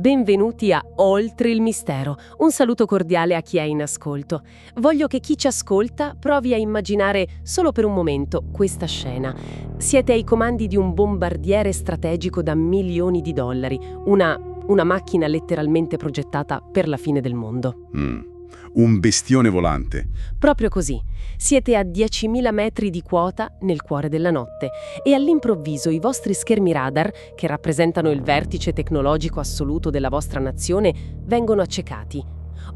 Benvenuti a Oltre il mistero. Un saluto cordiale a chi è in ascolto. Voglio che chi ci ascolta provi a immaginare solo per un momento questa scena. Siete ai comandi di un bombardiere strategico da milioni di dollari, una macchina letteralmente progettata per la fine del mondo. Un bestione volante. Proprio così. Siete a 10.000 metri di quota nel cuore della notte e all'improvviso i vostri schermi radar, che rappresentano il vertice tecnologico assoluto della vostra nazione, vengono accecati.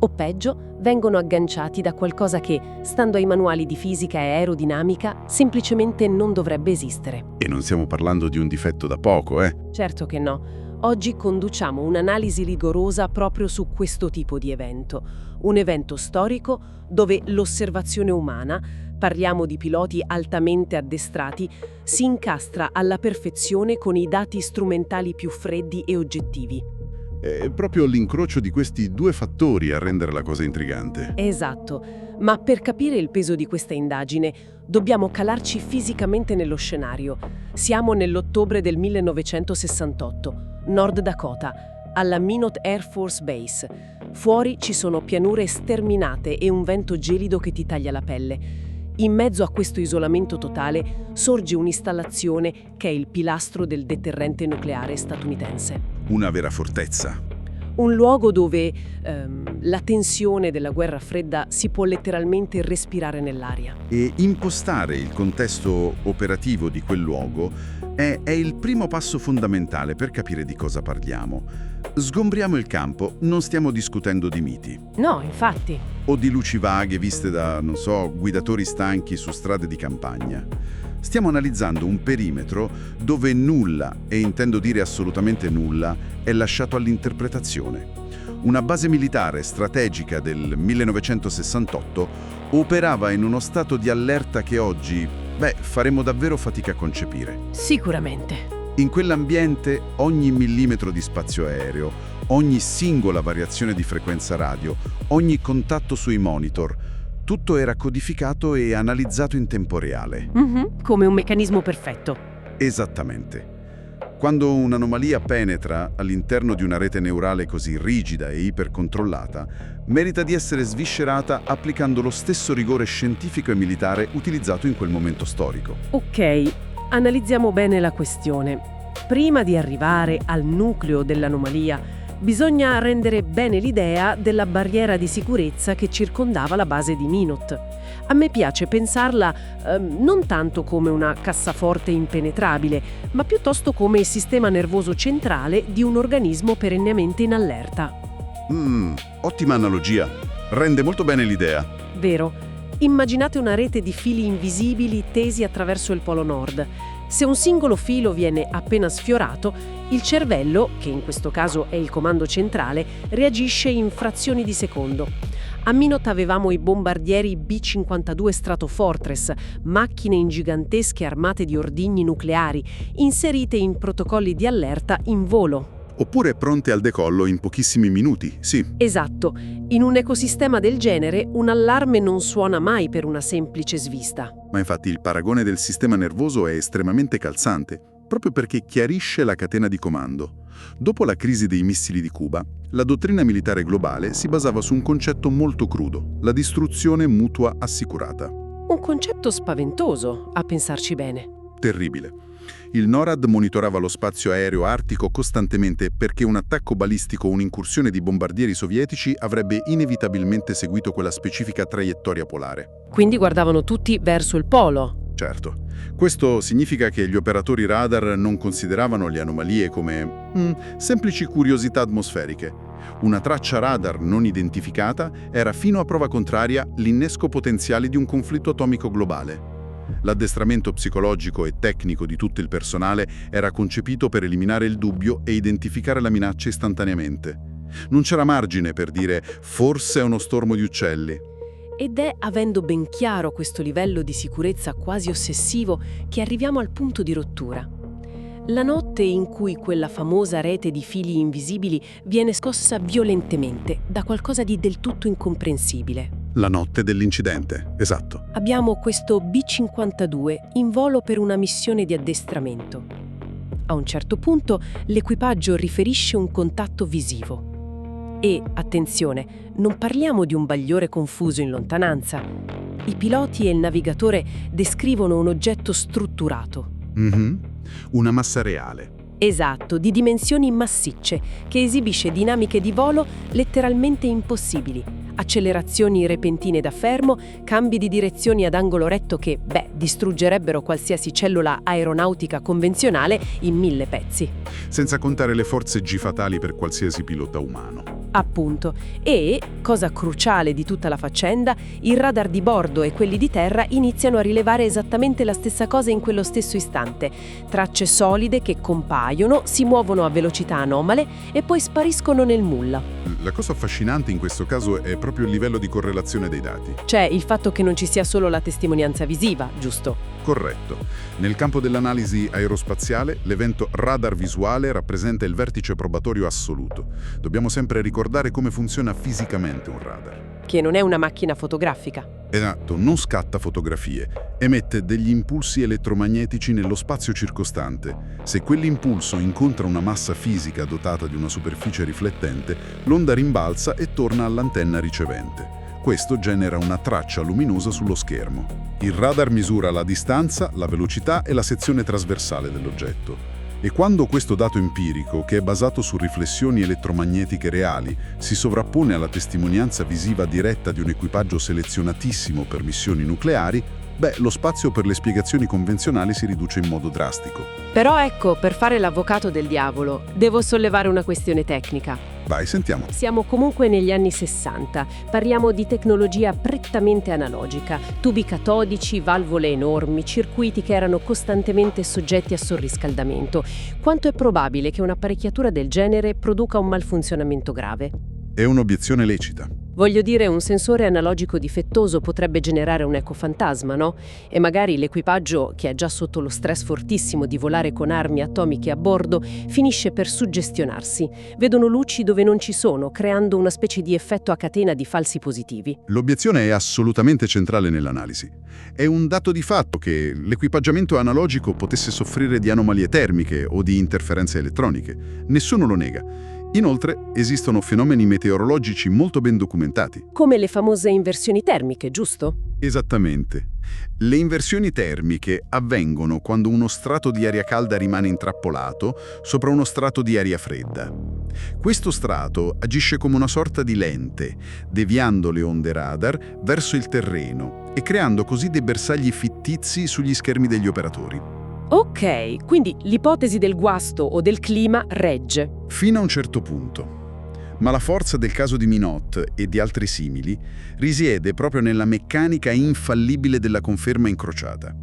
O peggio, vengono agganciati da qualcosa che, stando ai manuali di fisica e aerodinamica, semplicemente non dovrebbe esistere. E non stiamo parlando di un difetto da poco, Certo che no. Oggi conduciamo un'analisi rigorosa proprio su questo tipo di evento. Un evento storico dove l'osservazione umana, parliamo di piloti altamente addestrati, si incastra alla perfezione con i dati strumentali più freddi e oggettivi. È proprio l'incrocio di questi due fattori a rendere la cosa intrigante. Esatto, ma per capire il peso di questa indagine dobbiamo calarci fisicamente nello scenario. Siamo nell'ottobre del 1968. Nord Dakota, alla Minot Air Force Base. Fuori ci sono pianure sterminate e un vento gelido che ti taglia la pelle. In mezzo a questo isolamento totale sorge un'installazione che è il pilastro del deterrente nucleare statunitense. Una vera fortezza. Un luogo dove la tensione della guerra fredda si può letteralmente respirare nell'aria. E impostare il contesto operativo di quel luogo è il primo passo fondamentale per capire di cosa parliamo. Sgombriamo il campo, non stiamo discutendo di miti. No, infatti. O di luci vaghe viste da, guidatori stanchi su strade di campagna. Stiamo analizzando un perimetro dove nulla, e intendo dire assolutamente nulla, è lasciato all'interpretazione. Una base militare strategica del 1968 operava in uno stato di allerta che oggi, faremo davvero fatica a concepire. Sicuramente. In quell'ambiente ogni millimetro di spazio aereo, ogni singola variazione di frequenza radio, ogni contatto sui monitor, tutto era codificato e analizzato in tempo reale. Come un meccanismo perfetto. Esattamente. Quando un'anomalia penetra all'interno di una rete neurale così rigida e ipercontrollata, merita di essere sviscerata applicando lo stesso rigore scientifico e militare utilizzato in quel momento storico. Ok, analizziamo bene la questione. Prima di arrivare al nucleo dell'anomalia, bisogna rendere bene l'idea della barriera di sicurezza che circondava la base di Minot. A me piace pensarla non tanto come una cassaforte impenetrabile, ma piuttosto come il sistema nervoso centrale di un organismo perennemente in allerta. Ottima analogia. Rende molto bene l'idea. Vero. Immaginate una rete di fili invisibili tesi attraverso il Polo Nord. Se un singolo filo viene appena sfiorato, il cervello, che in questo caso è il comando centrale, reagisce in frazioni di secondo. A Minot avevamo i bombardieri B-52 Stratofortress, macchine ingigantesche armate di ordigni nucleari, inserite in protocolli di allerta in volo. Oppure pronte al decollo in pochissimi minuti, sì. Esatto. In un ecosistema del genere, un allarme non suona mai per una semplice svista. Ma infatti il paragone del sistema nervoso è estremamente calzante, proprio perché chiarisce la catena di comando. Dopo la crisi dei missili di Cuba, la dottrina militare globale si basava su un concetto molto crudo, la distruzione mutua assicurata. Un concetto spaventoso, a pensarci bene. Terribile. Il NORAD monitorava lo spazio aereo artico costantemente perché un attacco balistico o un'incursione di bombardieri sovietici avrebbe inevitabilmente seguito quella specifica traiettoria polare. Quindi guardavano tutti verso il polo. Certo. Questo significa che gli operatori radar non consideravano le anomalie come semplici curiosità atmosferiche. Una traccia radar non identificata era fino a prova contraria l'innesco potenziale di un conflitto atomico globale. L'addestramento psicologico e tecnico di tutto il personale era concepito per eliminare il dubbio e identificare la minaccia istantaneamente. Non c'era margine per dire «forse è uno stormo di uccelli». Ed è avendo ben chiaro questo livello di sicurezza quasi ossessivo che arriviamo al punto di rottura. La notte in cui quella famosa rete di fili invisibili viene scossa violentemente da qualcosa di del tutto incomprensibile. La notte dell'incidente, esatto. Abbiamo questo B-52 in volo per una missione di addestramento. A un certo punto l'equipaggio riferisce un contatto visivo. E, attenzione, non parliamo di un bagliore confuso in lontananza. I piloti e il navigatore descrivono un oggetto strutturato. Una massa reale. Esatto, di dimensioni massicce, che esibisce dinamiche di volo letteralmente impossibili. Accelerazioni repentine da fermo, cambi di direzioni ad angolo retto che, distruggerebbero qualsiasi cellula aeronautica convenzionale in 1000 pezzi. Senza contare le forze G fatali per qualsiasi pilota umano. Appunto. E, cosa cruciale di tutta la faccenda, il radar di bordo e quelli di terra iniziano a rilevare esattamente la stessa cosa in quello stesso istante. Tracce solide che compaiono, si muovono a velocità anomale e poi spariscono nel nulla. La cosa affascinante in questo caso è proprio il livello di correlazione dei dati. Cioè il fatto che non ci sia solo la testimonianza visiva, giusto? Corretto. Nel campo dell'analisi aerospaziale, l'evento radar visuale rappresenta il vertice probatorio assoluto. Dobbiamo sempre ricordare come funziona fisicamente un radar. Che non è una macchina fotografica. Esatto, non scatta fotografie, emette degli impulsi elettromagnetici nello spazio circostante. Se quell'impulso incontra una massa fisica dotata di una superficie riflettente, l'onda rimbalza e torna all'antenna ricevente. Questo genera una traccia luminosa sullo schermo. Il radar misura la distanza, la velocità e la sezione trasversale dell'oggetto. E quando questo dato empirico, che è basato su riflessioni elettromagnetiche reali, si sovrappone alla testimonianza visiva diretta di un equipaggio selezionatissimo per missioni nucleari, lo spazio per le spiegazioni convenzionali si riduce in modo drastico. Però ecco, per fare l'avvocato del diavolo, devo sollevare una questione tecnica. Vai, sentiamo. Siamo comunque negli anni 60. Parliamo di tecnologia prettamente analogica, tubi catodici, valvole enormi, circuiti che erano costantemente soggetti a sorriscaldamento. Quanto è probabile che un'apparecchiatura del genere produca un malfunzionamento grave? È un'obiezione lecita. Voglio dire, un sensore analogico difettoso potrebbe generare un ecofantasma, no? E magari l'equipaggio, che è già sotto lo stress fortissimo di volare con armi atomiche a bordo, finisce per suggestionarsi. Vedono luci dove non ci sono, creando una specie di effetto a catena di falsi positivi. L'obiezione è assolutamente centrale nell'analisi. È un dato di fatto che l'equipaggiamento analogico potesse soffrire di anomalie termiche o di interferenze elettroniche. Nessuno lo nega. Inoltre, esistono fenomeni meteorologici molto ben documentati. Come le famose inversioni termiche, giusto? Esattamente. Le inversioni termiche avvengono quando uno strato di aria calda rimane intrappolato sopra uno strato di aria fredda. Questo strato agisce come una sorta di lente, deviando le onde radar verso il terreno e creando così dei bersagli fittizi sugli schermi degli operatori. Ok, quindi l'ipotesi del guasto o del clima regge. Fino a un certo punto. Ma la forza del caso di Minot e di altri simili risiede proprio nella meccanica infallibile della conferma incrociata.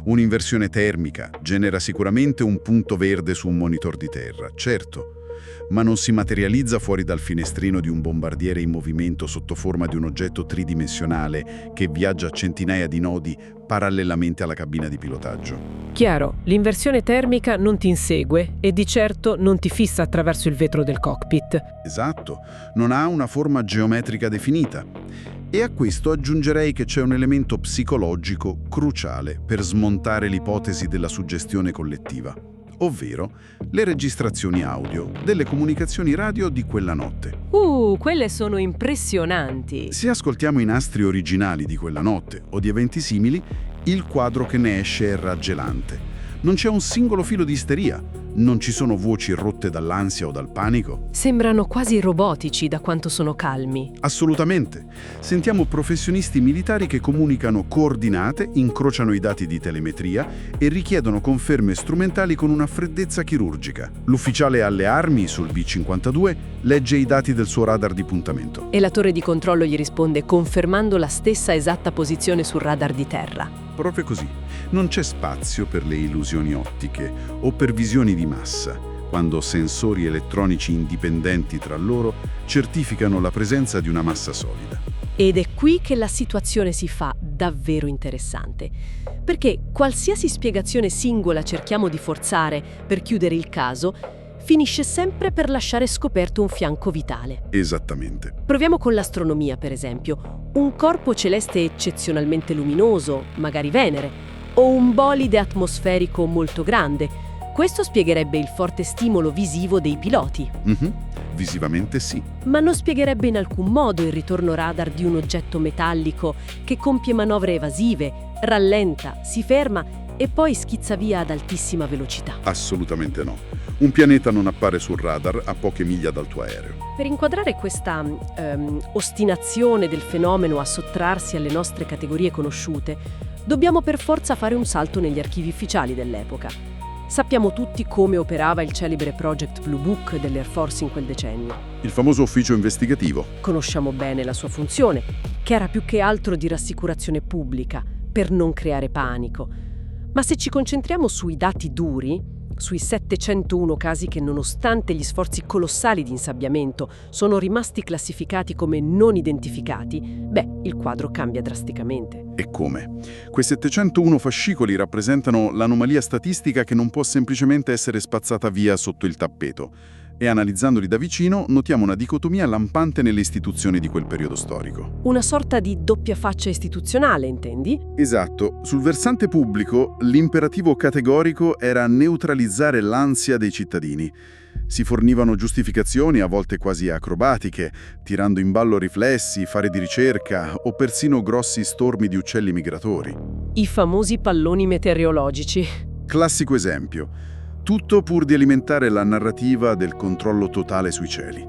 Un'inversione termica genera sicuramente un punto verde su un monitor di terra, certo, ma non si materializza fuori dal finestrino di un bombardiere in movimento sotto forma di un oggetto tridimensionale che viaggia a centinaia di nodi parallelamente alla cabina di pilotaggio. Chiaro, l'inversione termica non ti insegue e di certo non ti fissa attraverso il vetro del cockpit. Esatto, non ha una forma geometrica definita. E a questo aggiungerei che c'è un elemento psicologico cruciale per smontare l'ipotesi della suggestione collettiva, ovvero le registrazioni audio delle comunicazioni radio di quella notte. Quelle sono impressionanti! Se ascoltiamo i nastri originali di quella notte o di eventi simili, il quadro che ne esce è raggelante. Non c'è un singolo filo di isteria, non ci sono voci rotte dall'ansia o dal panico. Sembrano quasi robotici da quanto sono calmi. Assolutamente. Sentiamo professionisti militari che comunicano coordinate, incrociano i dati di telemetria e richiedono conferme strumentali con una freddezza chirurgica. L'ufficiale alle armi sul B-52 legge i dati del suo radar di puntamento. E la torre di controllo gli risponde confermando la stessa esatta posizione sul radar di terra. Proprio così. Non c'è spazio per le illusioni ottiche o per visioni di massa, quando sensori elettronici indipendenti tra loro certificano la presenza di una massa solida. Ed è qui che la situazione si fa davvero interessante, perché qualsiasi spiegazione singola cerchiamo di forzare per chiudere il caso, finisce sempre per lasciare scoperto un fianco vitale. Esattamente. Proviamo con l'astronomia, per esempio. Un corpo celeste eccezionalmente luminoso, magari Venere, o un bolide atmosferico molto grande. Questo spiegherebbe il forte stimolo visivo dei piloti, Visivamente sì. ma non spiegherebbe in alcun modo il ritorno radar di un oggetto metallico che compie manovre evasive, rallenta, si ferma e poi schizza via ad altissima velocità. Assolutamente no. Un pianeta non appare sul radar a poche miglia dal tuo aereo. Per inquadrare questa ostinazione del fenomeno a sottrarsi alle nostre categorie conosciute, dobbiamo per forza fare un salto negli archivi ufficiali dell'epoca. Sappiamo tutti come operava il celebre Project Blue Book dell'Air Force in quel decennio. Il famoso ufficio investigativo. Conosciamo bene la sua funzione, che era più che altro di rassicurazione pubblica, per non creare panico. Ma se ci concentriamo sui dati duri, sui 701 casi che nonostante gli sforzi colossali di insabbiamento sono rimasti classificati come non identificati, il quadro cambia drasticamente. E come? Quei 701 fascicoli rappresentano l'anomalia statistica che non può semplicemente essere spazzata via sotto il tappeto. E analizzandoli da vicino notiamo una dicotomia lampante nelle istituzioni di quel periodo storico. Una sorta di doppia faccia istituzionale, intendi? Esatto. Sul versante pubblico, l'imperativo categorico era neutralizzare l'ansia dei cittadini. Si fornivano giustificazioni, a volte quasi acrobatiche, tirando in ballo riflessi, fare di ricerca o persino grossi stormi di uccelli migratori. I famosi palloni meteorologici. Classico esempio. Tutto pur di alimentare la narrativa del controllo totale sui cieli.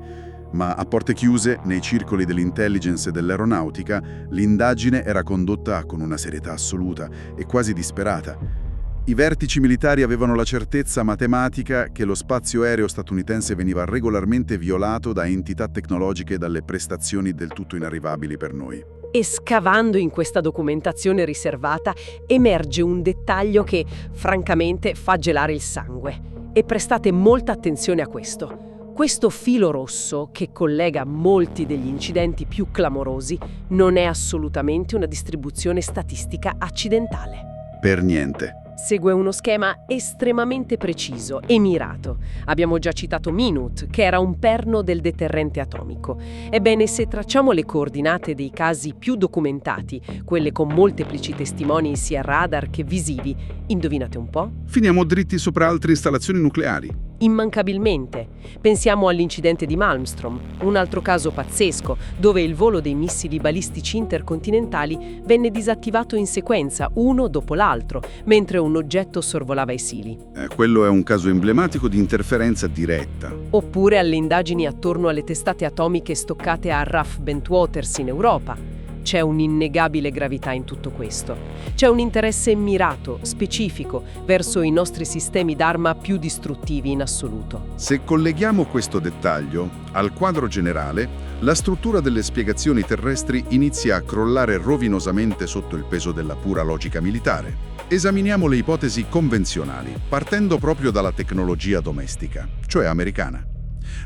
Ma a porte chiuse, nei circoli dell'intelligence e dell'aeronautica, l'indagine era condotta con una serietà assoluta e quasi disperata. I vertici militari avevano la certezza matematica che lo spazio aereo statunitense veniva regolarmente violato da entità tecnologiche dalle prestazioni del tutto inarrivabili per noi. E scavando in questa documentazione riservata emerge un dettaglio che, francamente, fa gelare il sangue. E prestate molta attenzione a questo. Questo filo rosso, che collega molti degli incidenti più clamorosi, non è assolutamente una distribuzione statistica accidentale. Per niente. Segue uno schema estremamente preciso e mirato. Abbiamo già citato Minute, che era un perno del deterrente atomico. Ebbene, se tracciamo le coordinate dei casi più documentati, quelle con molteplici testimoni sia radar che visivi, indovinate un po'? Finiamo dritti sopra altre installazioni nucleari. Immancabilmente. Pensiamo all'incidente di Malmstrom, un altro caso pazzesco, dove il volo dei missili balistici intercontinentali venne disattivato in sequenza, uno dopo l'altro, mentre un oggetto sorvolava i sili. Quello è un caso emblematico di interferenza diretta. Oppure alle indagini attorno alle testate atomiche stoccate a RAF Bentwaters in Europa. C'è un'innegabile gravità in tutto questo. C'è un interesse mirato, specifico, verso i nostri sistemi d'arma più distruttivi in assoluto. Se colleghiamo questo dettaglio al quadro generale, la struttura delle spiegazioni terrestri inizia a crollare rovinosamente sotto il peso della pura logica militare. Esaminiamo le ipotesi convenzionali, partendo proprio dalla tecnologia domestica, cioè americana.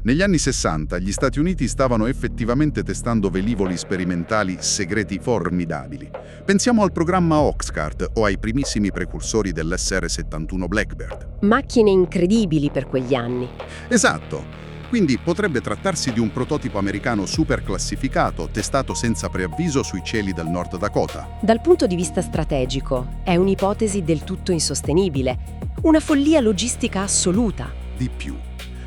Negli anni 60 gli Stati Uniti stavano effettivamente testando velivoli sperimentali segreti formidabili. Pensiamo al programma Oxcart o ai primissimi precursori dell'SR-71 Blackbird. Macchine incredibili per quegli anni. Esatto. Quindi potrebbe trattarsi di un prototipo americano super classificato, testato senza preavviso sui cieli del Nord Dakota. Dal punto di vista strategico, è un'ipotesi del tutto insostenibile. Una follia logistica assoluta. Di più.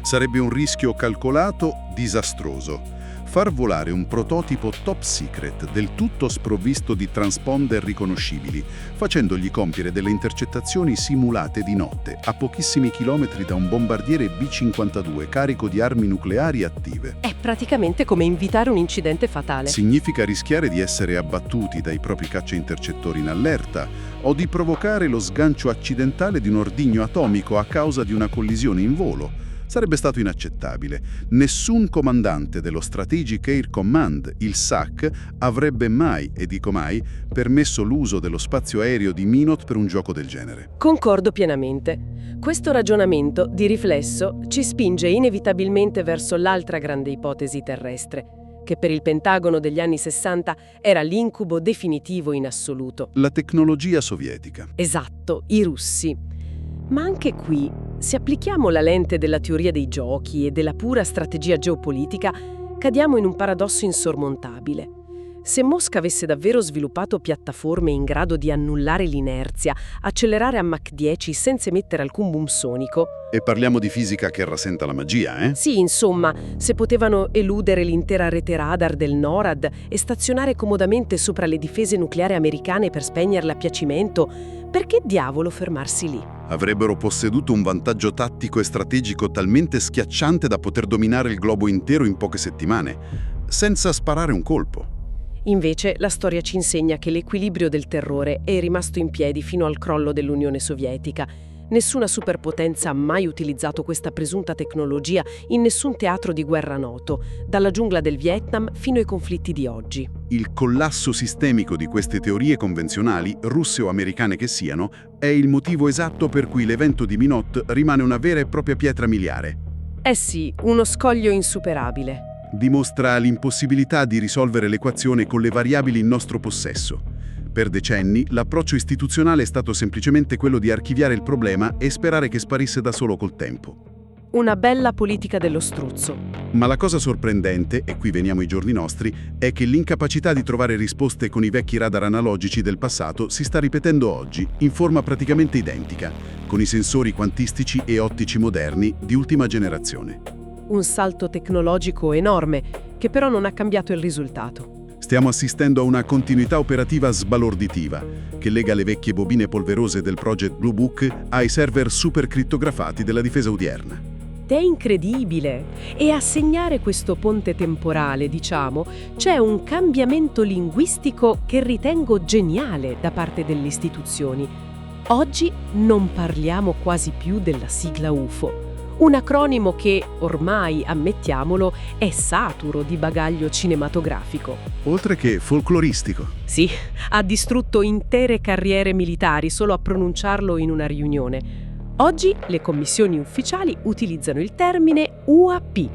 Sarebbe un rischio calcolato disastroso. Far volare un prototipo top secret del tutto sprovvisto di transponder riconoscibili, facendogli compiere delle intercettazioni simulate di notte, a pochissimi chilometri da un bombardiere B-52 carico di armi nucleari attive. È praticamente come invitare un incidente fatale. Significa rischiare di essere abbattuti dai propri caccia-intercettori in allerta o di provocare lo sgancio accidentale di un ordigno atomico a causa di una collisione in volo. Sarebbe stato inaccettabile. Nessun comandante dello Strategic Air Command, il SAC, avrebbe mai, e dico mai, permesso l'uso dello spazio aereo di Minot per un gioco del genere. Concordo pienamente. Questo ragionamento, di riflesso, ci spinge inevitabilmente verso l'altra grande ipotesi terrestre, che per il Pentagono degli anni 60 era l'incubo definitivo in assoluto. La tecnologia sovietica. Esatto, i russi. Ma anche qui, se applichiamo la lente della teoria dei giochi e della pura strategia geopolitica, cadiamo in un paradosso insormontabile. Se Mosca avesse davvero sviluppato piattaforme in grado di annullare l'inerzia, accelerare a Mach 10 senza emettere alcun boom sonico, E parliamo di fisica che rasenta la magia, eh? sì, insomma, se potevano eludere l'intera rete radar del NORAD e stazionare comodamente sopra le difese nucleari americane per spegnerle a piacimento, perché diavolo fermarsi lì? Avrebbero posseduto un vantaggio tattico e strategico talmente schiacciante da poter dominare il globo intero in poche settimane, senza sparare un colpo. Invece, la storia ci insegna che l'equilibrio del terrore è rimasto in piedi fino al crollo dell'Unione Sovietica. Nessuna superpotenza ha mai utilizzato questa presunta tecnologia in nessun teatro di guerra noto, dalla giungla del Vietnam fino ai conflitti di oggi. Il collasso sistemico di queste teorie convenzionali, russe o americane che siano, è il motivo esatto per cui l'evento di Minot rimane una vera e propria pietra miliare. Eh sì, uno scoglio insuperabile. Dimostra l'impossibilità di risolvere l'equazione con le variabili in nostro possesso. Per decenni, l'approccio istituzionale è stato semplicemente quello di archiviare il problema e sperare che sparisse da solo col tempo. Una bella politica dello struzzo. Ma la cosa sorprendente, e qui veniamo ai giorni nostri, è che l'incapacità di trovare risposte con i vecchi radar analogici del passato si sta ripetendo oggi, in forma praticamente identica, con i sensori quantistici e ottici moderni di ultima generazione. Un salto tecnologico enorme, che però non ha cambiato il risultato. Stiamo assistendo a una continuità operativa sbalorditiva, che lega le vecchie bobine polverose del Project Blue Book ai server supercrittografati della difesa odierna. È incredibile! E a segnare questo ponte temporale, diciamo, c'è un cambiamento linguistico che ritengo geniale da parte delle istituzioni. Oggi non parliamo quasi più della sigla UFO. Un acronimo che, ormai, ammettiamolo, è saturo di bagaglio cinematografico. Oltre che folcloristico. Sì, ha distrutto intere carriere militari solo a pronunciarlo in una riunione. Oggi le commissioni ufficiali utilizzano il termine UAP,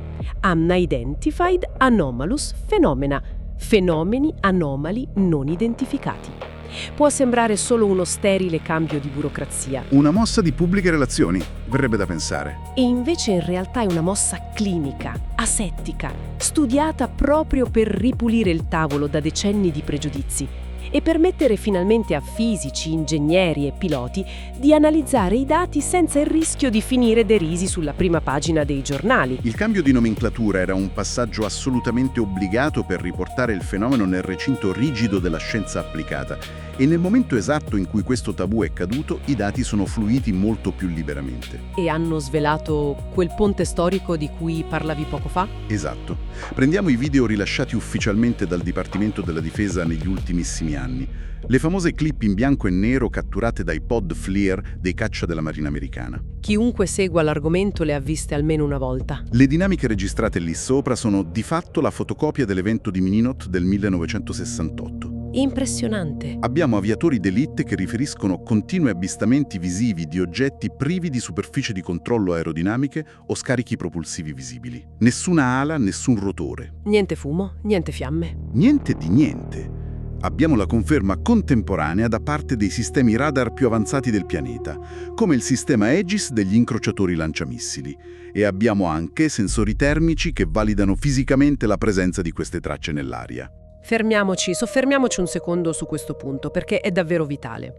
Unidentified Anomalous Phenomena, fenomeni anomali non identificati. Può sembrare solo uno sterile cambio di burocrazia. Una mossa di pubbliche relazioni, verrebbe da pensare. E invece in realtà è una mossa clinica, asettica, studiata proprio per ripulire il tavolo da decenni di pregiudizi e permettere finalmente a fisici, ingegneri e piloti di analizzare i dati senza il rischio di finire derisi sulla prima pagina dei giornali. Il cambio di nomenclatura era un passaggio assolutamente obbligato per riportare il fenomeno nel recinto rigido della scienza applicata. E nel momento esatto in cui questo tabù è caduto, i dati sono fluiti molto più liberamente. E hanno svelato quel ponte storico di cui parlavi poco fa? Esatto. Prendiamo i video rilasciati ufficialmente dal Dipartimento della Difesa negli ultimissimi anni. Le famose clip in bianco e nero catturate dai pod FLIR dei caccia della Marina americana. Chiunque segua l'argomento le ha viste almeno una volta. Le dinamiche registrate lì sopra sono di fatto la fotocopia dell'evento di Minot del 1968. Impressionante. Abbiamo aviatori d'élite che riferiscono continui avvistamenti visivi di oggetti privi di superficie di controllo aerodinamiche o scarichi propulsivi visibili. Nessuna ala, nessun rotore. Niente fumo, niente fiamme. Niente di niente. Abbiamo la conferma contemporanea da parte dei sistemi radar più avanzati del pianeta, come il sistema Aegis degli incrociatori lanciamissili. E abbiamo anche sensori termici che validano fisicamente la presenza di queste tracce nell'aria. Soffermiamoci un secondo su questo punto, perché è davvero vitale.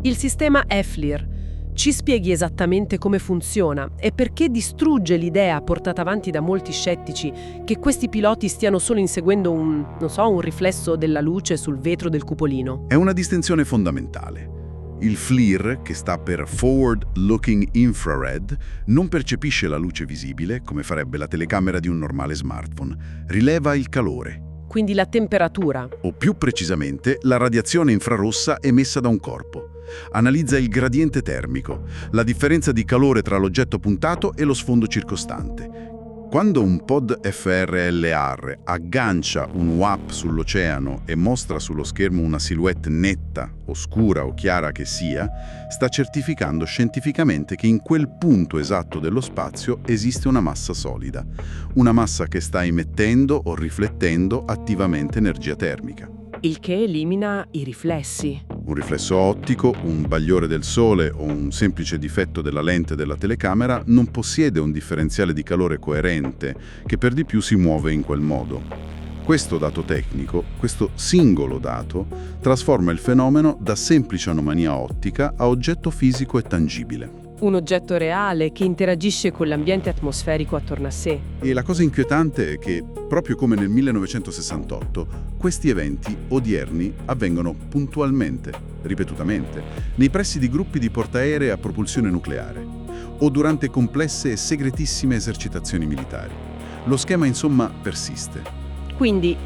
Il sistema FLIR. Ci spieghi esattamente come funziona e perché distrugge l'idea portata avanti da molti scettici che questi piloti stiano solo inseguendo un riflesso della luce sul vetro del cupolino? È una distinzione fondamentale. Il FLIR, che sta per Forward Looking Infrared, non percepisce la luce visibile, come farebbe la telecamera di un normale smartphone. Rileva il calore. Quindi la temperatura. O più precisamente, la radiazione infrarossa emessa da un corpo. Analizza il gradiente termico, la differenza di calore tra l'oggetto puntato e lo sfondo circostante. Quando un pod FRLR aggancia un WAP sull'oceano e mostra sullo schermo una silhouette netta, oscura o chiara che sia, sta certificando scientificamente che in quel punto esatto dello spazio esiste una massa solida, una massa che sta emettendo o riflettendo attivamente energia termica. Il che elimina i riflessi. Un riflesso ottico, un bagliore del sole o un semplice difetto della lente della telecamera non possiede un differenziale di calore coerente che per di più si muove in quel modo. Questo dato tecnico, questo singolo dato, trasforma il fenomeno da semplice anomalia ottica a oggetto fisico e tangibile. Un oggetto reale che interagisce con l'ambiente atmosferico attorno a sé. E la cosa inquietante è che, proprio come nel 1968, questi eventi odierni avvengono puntualmente, ripetutamente, nei pressi di gruppi di portaerei a propulsione nucleare o durante complesse e segretissime esercitazioni militari. Lo schema, insomma, persiste. Quindi,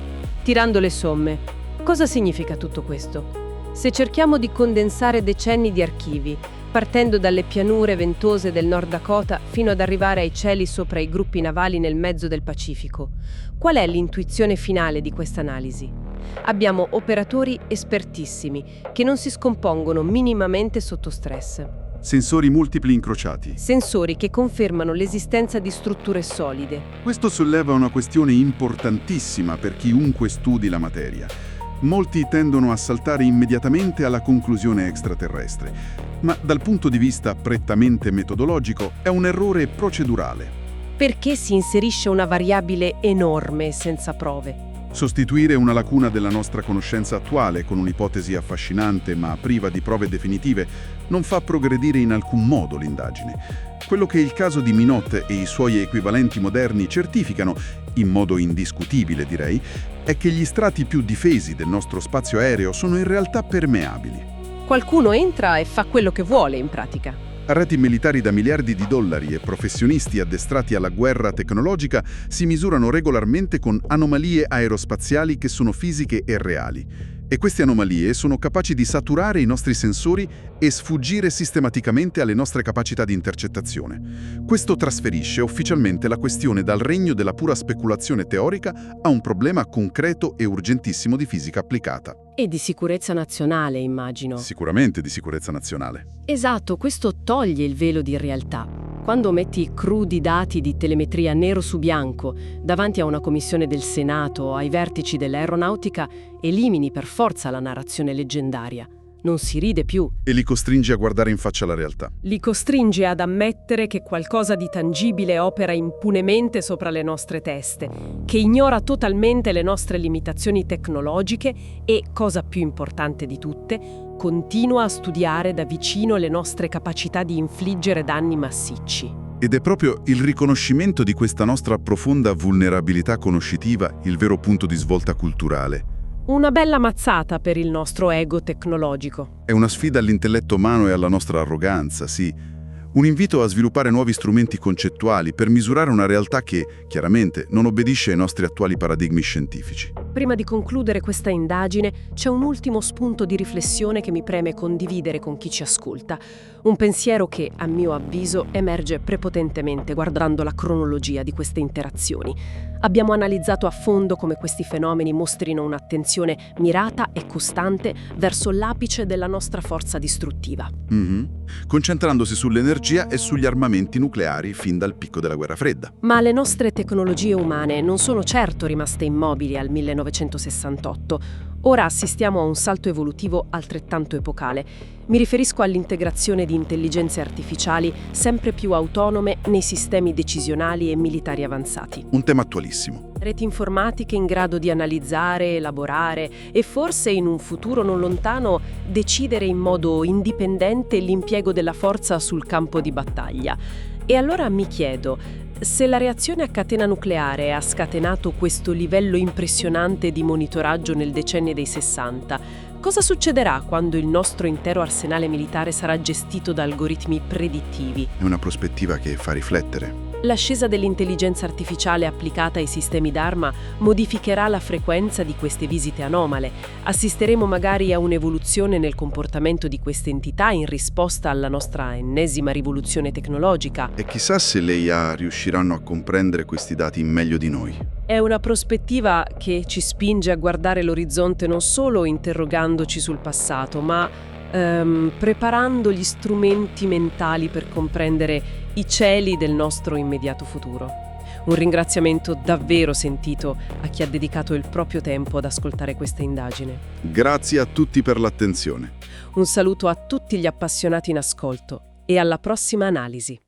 tirando le somme, cosa significa tutto questo? Se cerchiamo di condensare decenni di archivi, partendo dalle pianure ventose del Nord Dakota fino ad arrivare ai cieli sopra i gruppi navali nel mezzo del Pacifico, qual è l'intuizione finale di questa analisi? Abbiamo operatori espertissimi che non si scompongono minimamente sotto stress. Sensori multipli incrociati. Sensori che confermano l'esistenza di strutture solide. Questo solleva una questione importantissima per chiunque studi la materia. Molti tendono a saltare immediatamente alla conclusione extraterrestre, ma dal punto di vista prettamente metodologico è un errore procedurale. Perché si inserisce una variabile enorme senza prove? Sostituire una lacuna della nostra conoscenza attuale con un'ipotesi affascinante ma priva di prove definitive non fa progredire in alcun modo l'indagine. Quello che il caso di Minot e i suoi equivalenti moderni certificano, in modo indiscutibile direi, è che gli strati più difesi del nostro spazio aereo sono in realtà permeabili. Qualcuno entra e fa quello che vuole in pratica. Arreti militari da miliardi di dollari e professionisti addestrati alla guerra tecnologica si misurano regolarmente con anomalie aerospaziali che sono fisiche e reali. E queste anomalie sono capaci di saturare i nostri sensori e sfuggire sistematicamente alle nostre capacità di intercettazione. Questo trasferisce ufficialmente la questione dal regno della pura speculazione teorica a un problema concreto e urgentissimo di fisica applicata. E di sicurezza nazionale, immagino. Sicuramente di sicurezza nazionale. Esatto, questo toglie il velo di realtà. Quando metti crudi dati di telemetria nero su bianco davanti a una commissione del Senato o ai vertici dell'aeronautica, elimini per forza la narrazione leggendaria. Non si ride più. E li costringe a guardare in faccia la realtà. Li costringe ad ammettere che qualcosa di tangibile opera impunemente sopra le nostre teste, che ignora totalmente le nostre limitazioni tecnologiche e, cosa più importante di tutte, continua a studiare da vicino le nostre capacità di infliggere danni massicci. Ed è proprio il riconoscimento di questa nostra profonda vulnerabilità conoscitiva il vero punto di svolta culturale. Una bella mazzata per il nostro ego tecnologico. È una sfida all'intelletto umano e alla nostra arroganza, sì. Un invito a sviluppare nuovi strumenti concettuali per misurare una realtà che, chiaramente, non obbedisce ai nostri attuali paradigmi scientifici. Prima di concludere questa indagine, c'è un ultimo spunto di riflessione che mi preme condividere con chi ci ascolta. Un pensiero che, a mio avviso, emerge prepotentemente guardando la cronologia di queste interazioni. Abbiamo analizzato a fondo come questi fenomeni mostrino un'attenzione mirata e costante verso l'apice della nostra forza distruttiva. Concentrandosi sull'energia e sugli armamenti nucleari fin dal picco della guerra fredda. Ma le nostre tecnologie umane non sono certo rimaste immobili al 1968. Ora assistiamo a un salto evolutivo altrettanto epocale. Mi riferisco all'integrazione di intelligenze artificiali sempre più autonome nei sistemi decisionali e militari avanzati. Un tema attualissimo. Reti informatiche in grado di analizzare, elaborare e forse in un futuro non lontano decidere in modo indipendente l'impiego della forza sul campo di battaglia. E allora mi chiedo, se la reazione a catena nucleare ha scatenato questo livello impressionante di monitoraggio nel decennio dei 60, cosa succederà quando il nostro intero arsenale militare sarà gestito da algoritmi predittivi? È una prospettiva che fa riflettere. L'ascesa dell'intelligenza artificiale applicata ai sistemi d'arma modificherà la frequenza di queste visite anomale. Assisteremo magari a un'evoluzione nel comportamento di queste entità in risposta alla nostra ennesima rivoluzione tecnologica. E chissà se le IA riusciranno a comprendere questi dati meglio di noi. È una prospettiva che ci spinge a guardare l'orizzonte non solo interrogandoci sul passato, ma preparando gli strumenti mentali per comprendere i cieli del nostro immediato futuro. Un ringraziamento davvero sentito a chi ha dedicato il proprio tempo ad ascoltare questa indagine. Grazie a tutti per l'attenzione. Un saluto a tutti gli appassionati in ascolto e alla prossima analisi.